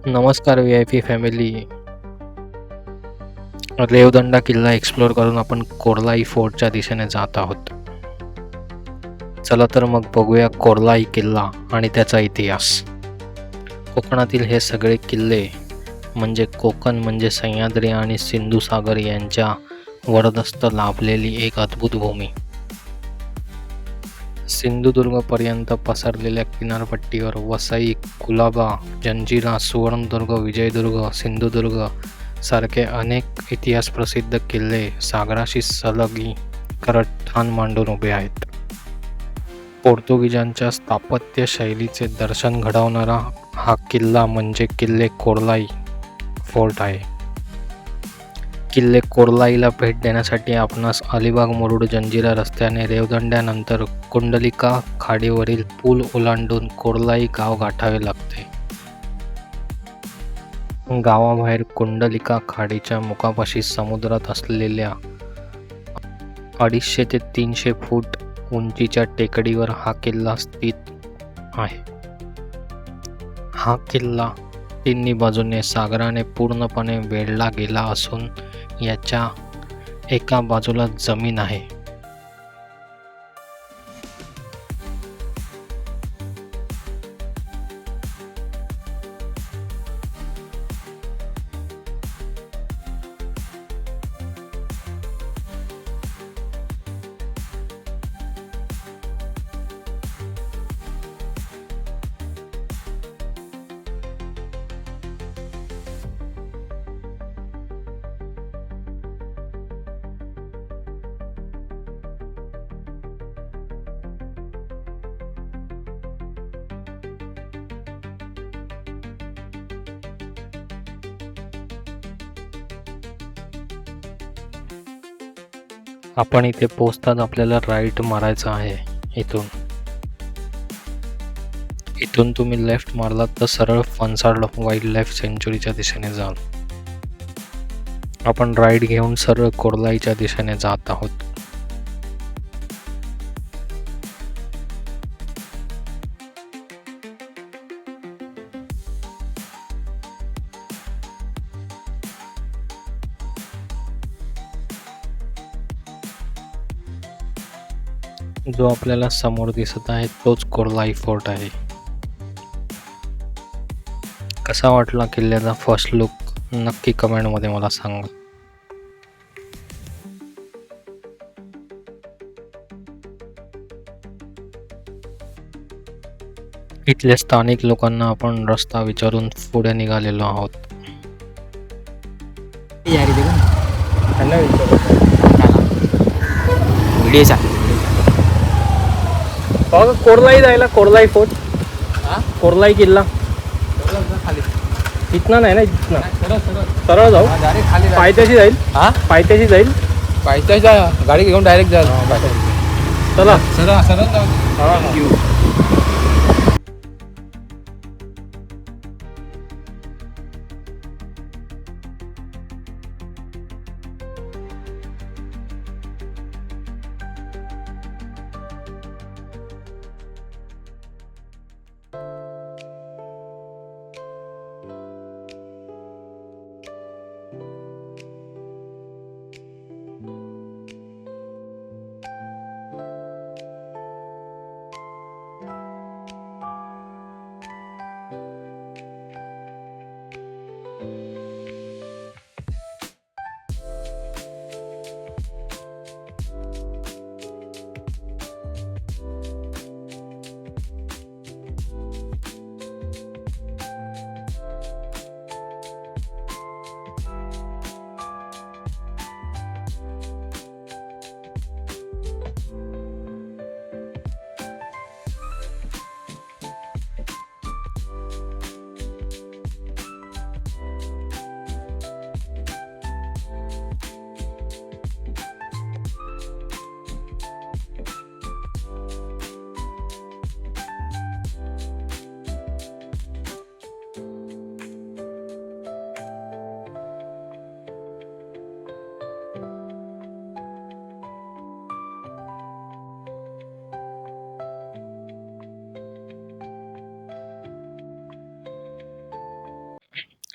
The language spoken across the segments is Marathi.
नमस्कार VIP फॅमिली. रेवदंडा किल्ला एक्सप्लोअर करून आपण कोर्लाई फोर्टच्या दिशेने जात आहोत. चला तर मग बघूया कोर्लाई किल्ला आणि त्याचा इतिहास. कोकणातील हे सगळे किल्ले म्हणजे कोकण म्हणजे सह्याद्री आणि सिंधुसागर यांच्या वरदस्त लाभलेली एक अद्भुत भूमी. सिंधुदुर्गपर्यंत पसरलेल्या किनारपट्टीवर वसई, कुलाबा, जंजिरा, सुवर्णदुर्ग, विजयदुर्ग, सिंधुदुर्ग सारखे अनेक इतिहास प्रसिद्ध किल्ले सागराशी सलगी करत ठाण मांडून उभे आहेत. पोर्तुगीजांच्या स्थापत्य शैलीचे दर्शन घडवणारा हा किल्ला म्हणजे किल्ले कोर्लाई फोर्ट आहे. किल्ले कोर्लाईला भेट देण्यासाठी आपणास अलिबाग मुरुड जंजिरा रस्त्याने रेवदंड्यानंतर कुंडलिका खाडीवरील पूल ओलांडून कोर्लाई गाव गाठावे लागते. गावाबाहेर कुंडलिका खाडीच्या मुखापाशी समुद्रात असलेल्या 250 ते 300 फूट उंचीच्या टेकडीवर हा किल्ला स्थित आहे. हा किल्ला तिन्ही बाजूने सागराने पूर्णपणे वेढला गेला असून याच्या एका बाजूला जमीन आहे. आपण इथे पोहोचताच आपल्याला राईट मारायचा आहे. इथून तुम्ही लेफ्ट मारलात तर सरळ फनसाड वाईल्ड लाईफ सेंच्युरीच्या दिशेने जाल. आपण राईट घेऊन सरळ कोर्लाईच्या दिशेने जात आहोत. जो आपल्याला समोर दिसत आहे तोच कोर्लाई फोर्ट आहे. कसा वाटला किल्ल्याचा फर्स्ट लुक नक्की कमेंटमध्ये मला सांगा. इथल्या स्थानिक लोकांना आपण रस्ता विचारून पुढे निघालेलो आहोत. कोर्लाई जायला कोर्लाई फोर्ट, कोर्लाई किल्ला इथनं नाही ना, इथनं सरळ जाऊ. पायथ्याशी जाईल, पायथ्याशी जाईल, पायथ्याच्या गाडी घेऊन डायरेक्ट जाईल. चला सरळ सरळ जाऊ.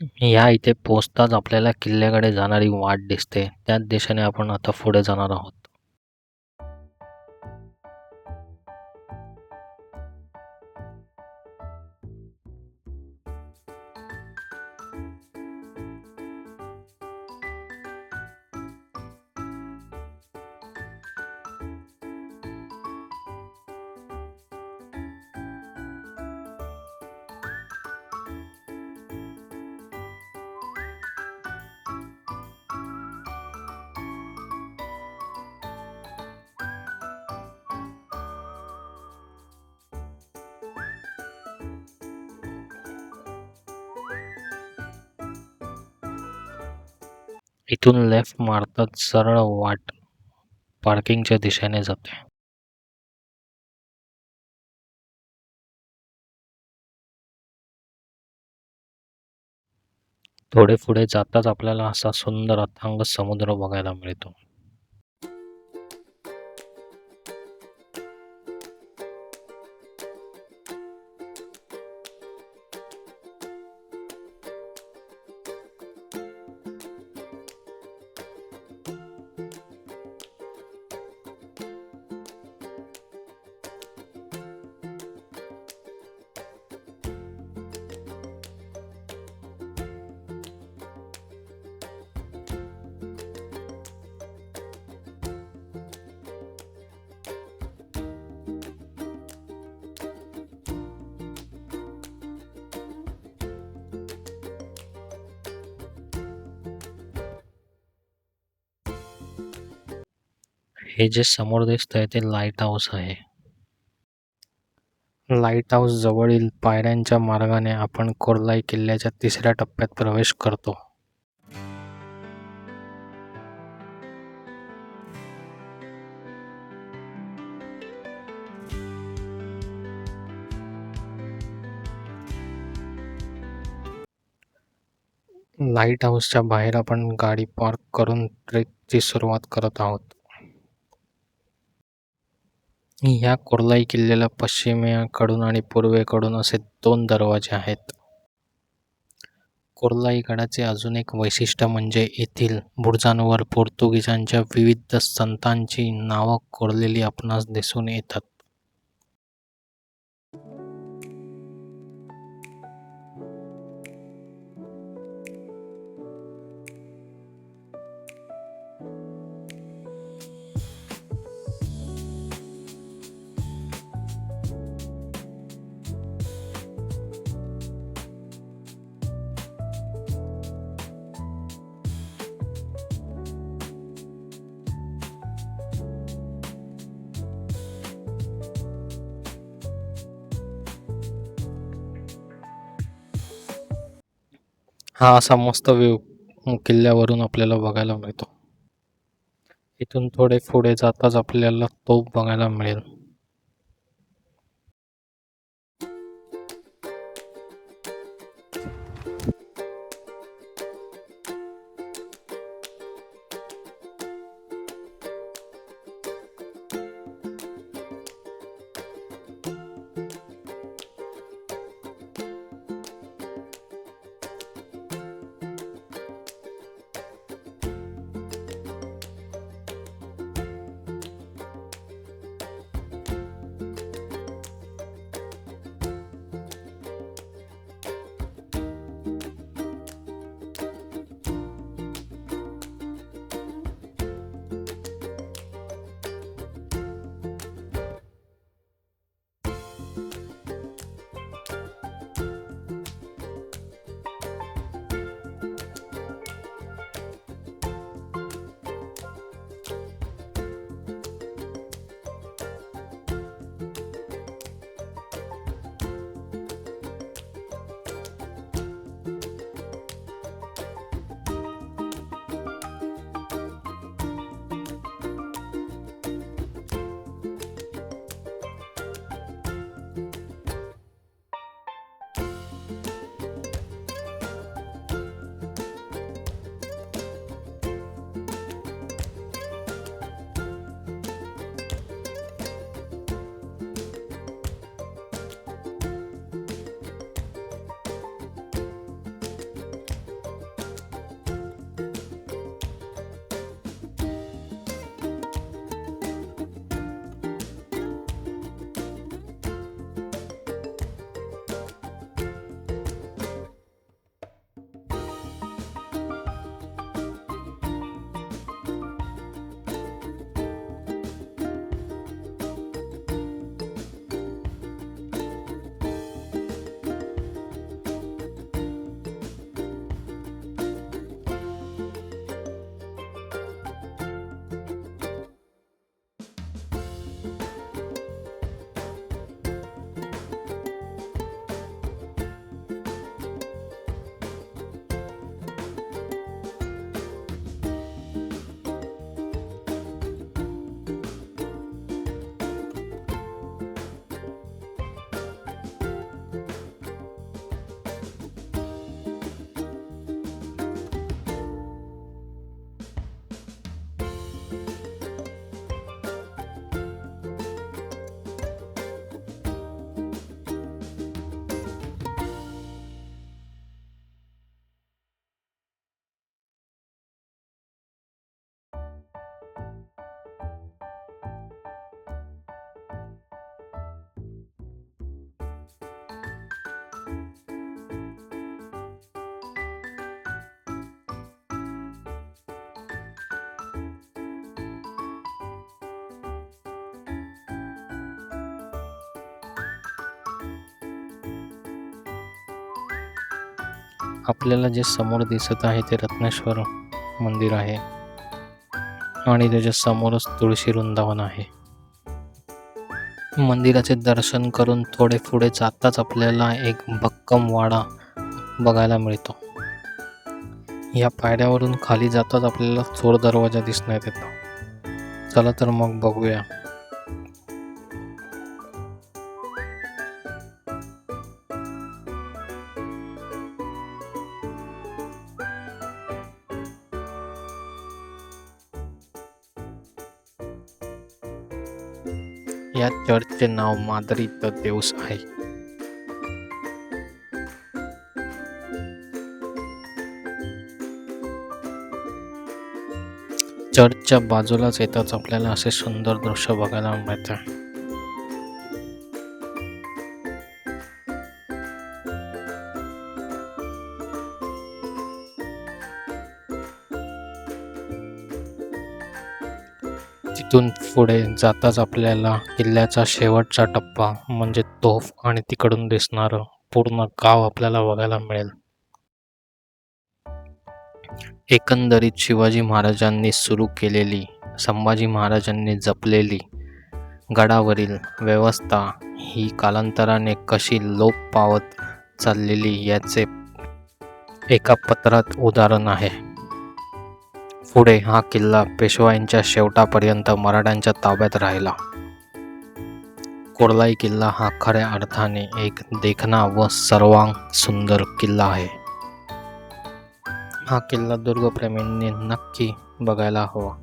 ह्या इथे पोहोचताच आपल्याला किल्ल्याकडे जाणारी वाट दिसते. त्याच दिशेने आपण आता पुढे जाणार आहोत. इथून लेफ्ट मारताच सरळ वाट पार्किंगच्या दिशेने जाते. थोडे पुढे जाताच आपल्याला असा सुंदर अथांग समुद्र बघायला मिळतो. हे जे समोर दिसतंय ते लाईट हाऊस आहे. लाईट हाऊस जवळील पायऱ्यांच्या मार्गाने आपण कोर्लाई किल्ल्याच्या 3ऱ्या टप्प्यात प्रवेश करतो. लाईट हाऊसच्या बाहेर आपण गाडी पार्क करून ट्रेकची सुरुवात करत आहोत. ह्या कोर्लाई किल्ल्याला पश्चिमेकडून आणि पूर्वेकडून असे 2 दरवाजे आहेत. कोर्लाई गडाचे अजून एक वैशिष्ट्य म्हणजे येथील बुरुजांवर पोर्तुगीजांच्या विविध संतांची नावं कोरलेली आपणास दिसून येतात. हा असा मस्त व्ह्यू किल्ल्यावरून आपल्याला बघायला मिळतो. इथून थोडे पुढे जाताच आपल्याला तोफ बघायला मिळेल. आपल्याला जे समोर दिसत आहे ते रत्नेश्वर मंदिर आहे आणि त्याच्या समोरच तुळशी वृंदावन आहे. मंदिराचे दर्शन करून थोडे पुढे जाताच आपल्याला एक भक्कम वाडा बघायला मिळतो. या पायऱ्यावरून खाली जाताच आपल्याला चोर दरवाजा दिसण्यात येतो. चला तर मग बघूया. या चर्चचे नाव मादरी द देऊस आहे. चर्चच्या बाजूलाच येताच आपल्याला असे सुंदर दृश्य बघायला मिळते. तिथून पुढे जाताच आपल्याला किल्ल्याचा शेवटचा टप्पा म्हणजे तोफ आणि तिकडून दिसणारं पूर्ण गाव आपल्याला बघायला मिळेल. एकंदरीत शिवाजी महाराजांनी सुरू केलेली, संभाजी महाराजांनी जपलेली गडावरील व्यवस्था ही कालांतराने कशी लोप पावत चाललेली याचे एका पत्रात उदाहरण आहे. पुढे हा किल्ला पेशवाईंच्या शेवटापर्यंत मराठ्यांच्या ताब्यात राहिला. कोर्लाई किल्ला हा खऱ्या अर्थाने एक देखणा व सर्वांग सुंदर किल्ला आहे. हा किल्ला दुर्गप्रेमींनी नक्की बघायला हवा.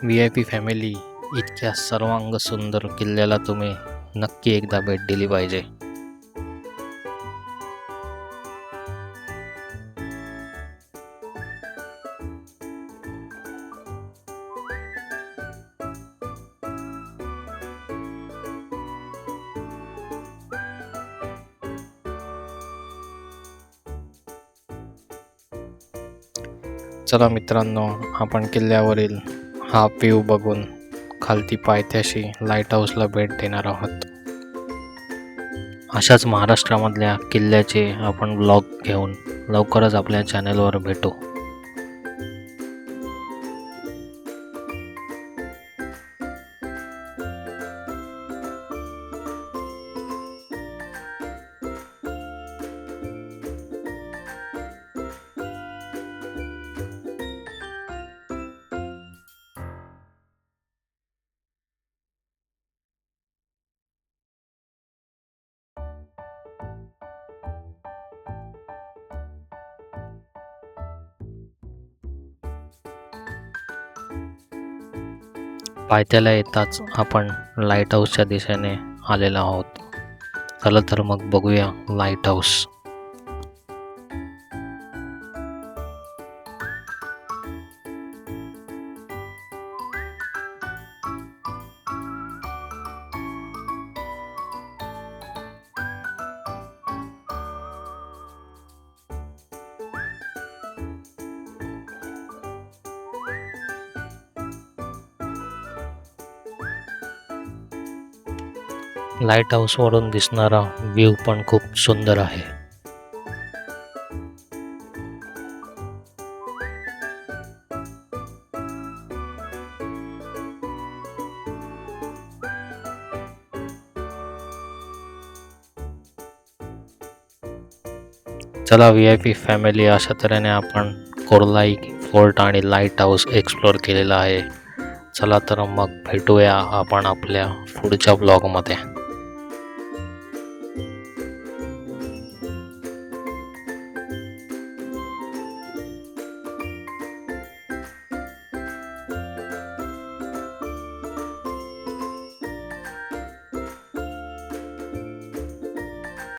VIP फॅमिली, इतक्या सर्वांग सुंदर किल्ल्याला तुम्ही नक्की एकदा भेट दिली पाहिजे. चला मित्रांनो, आपण किल्ल्यावरील हा व्ह्यू बघून खालती पायथ्याशी लाईट हाऊसला भेट देणार आहोत. अशाच महाराष्ट्रामधल्या किल्ल्याचे आपण ब्लॉग घेऊन लवकरच आपल्या चॅनलवर भेटू. पायथ्याला येताच आपण लाईट हाऊसच्या दिशेने आलेलो आहोत. चला तर मग बघूया लाईट हाऊस. लाईट हाऊसवरून दिसणारा व्ह्यू पण खूप सुंदर आहे. चला VIP फॅमिली, अशा तऱ्हेने आपण कोर्लाई फोर्ट आणि लाईट हाऊस एक्सप्लोअर केलेला आहे. चला तर मग भेटूया आपण आपल्या पुढच्या ब्लॉगमध्ये.